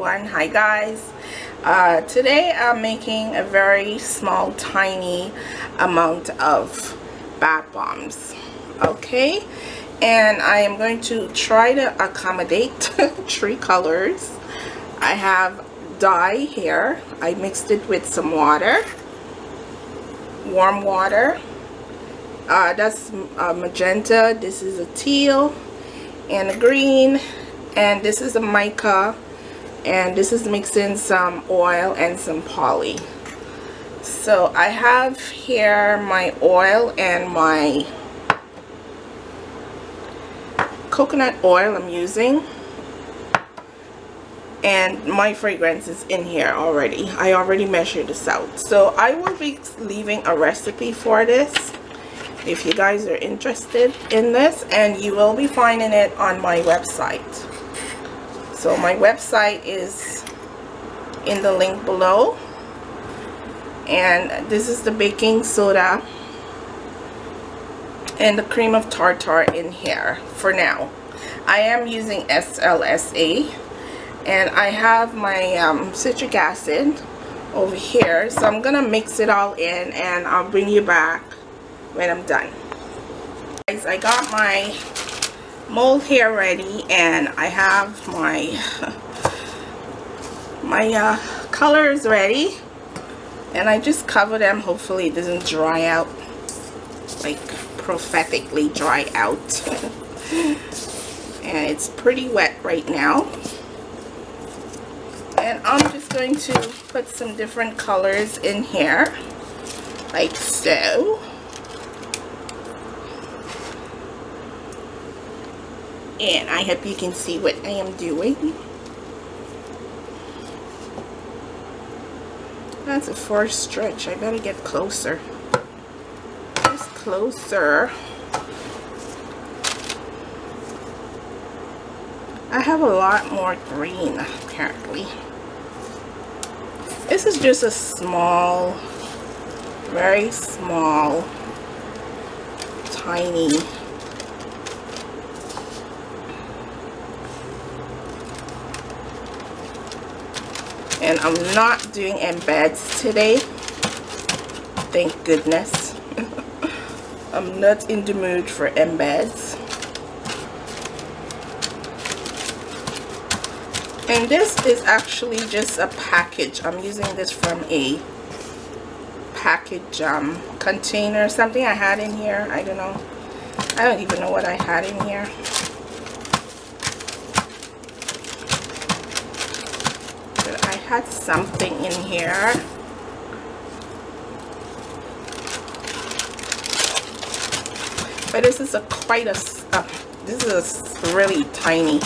everyone. Hi guys. Today I'm making a very small tiny amount of bath bombs. Okay, and I am going to try to accommodate 3 colors. I have dye here. I mixed it with some water, warm water. That's magenta, this is a teal and a green, and this is a mica, and this is mixing some oil and some poly. So I have here my oil and my coconut oil I'm using, and my fragrance is in here already. I already measured this out, so I will be leaving a recipe for this if you guys are interested in this, and you will be finding it on my website. So my website is in the link below, and this is the baking soda and the cream of tartar in here for now. I am using SLSA, and I have my citric acid over here, so I'm gonna mix it all in and I'll bring you back when I'm done. Guys, I got my mold here ready, and I have my colors ready, and I just cover them. Hopefully it doesn't dry out, like prophetically dry out. And it's pretty wet right now, and I'm just going to put some different colors in here like so. And I hope you can see what I am doing. That's a forced stretch. I better get closer. Just closer. I have a lot more green apparently. This is just a small, very small, tiny . And I'm not doing embeds today, thank goodness. I'm not in the mood for embeds. And this is actually just a package. I'm using this from a package container, something I had in here. I don't know. I don't even know what I had in here. Had something in here. But this is this is a really tiny.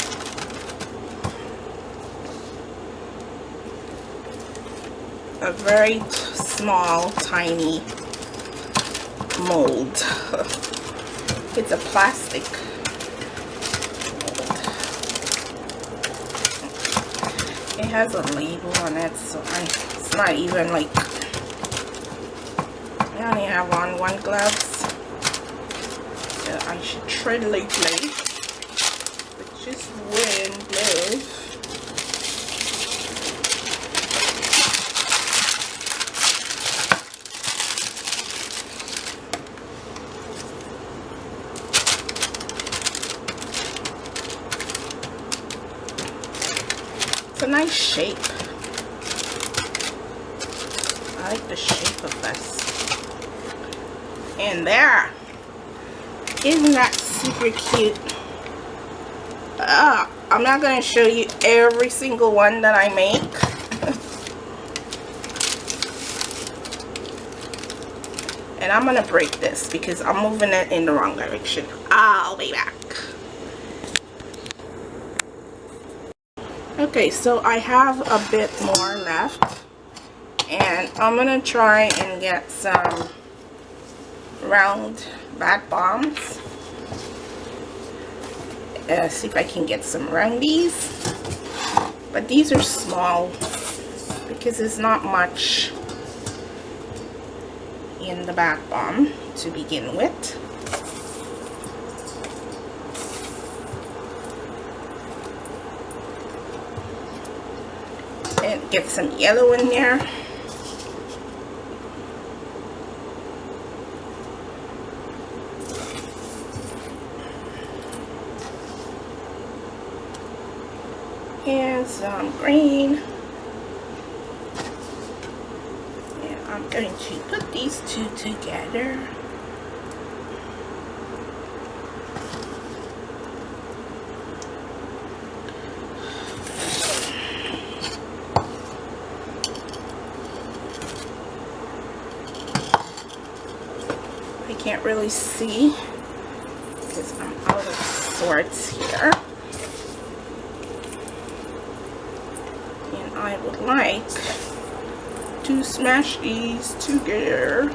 A very small, tiny mold. It's a plastic. It has a label on it, so it's not even like, I only have on one gloves, so I should tread lightly with just one glove. It's a nice shape. I like the shape of this. And there. Isn't that super cute? I'm not going to show you every single one that I make. And I'm going to break this because I'm moving it in the wrong direction. I'll be back. Okay, so I have a bit more left, and I'm gonna try and get some round bath bombs. See if I can get some roundies, but these are small because there's not much in the bath bomb to begin with. and get some yellow in there. And some green. And I'm going to put these two together. I can't really see because I'm out of sorts here. And I would like to smash these together.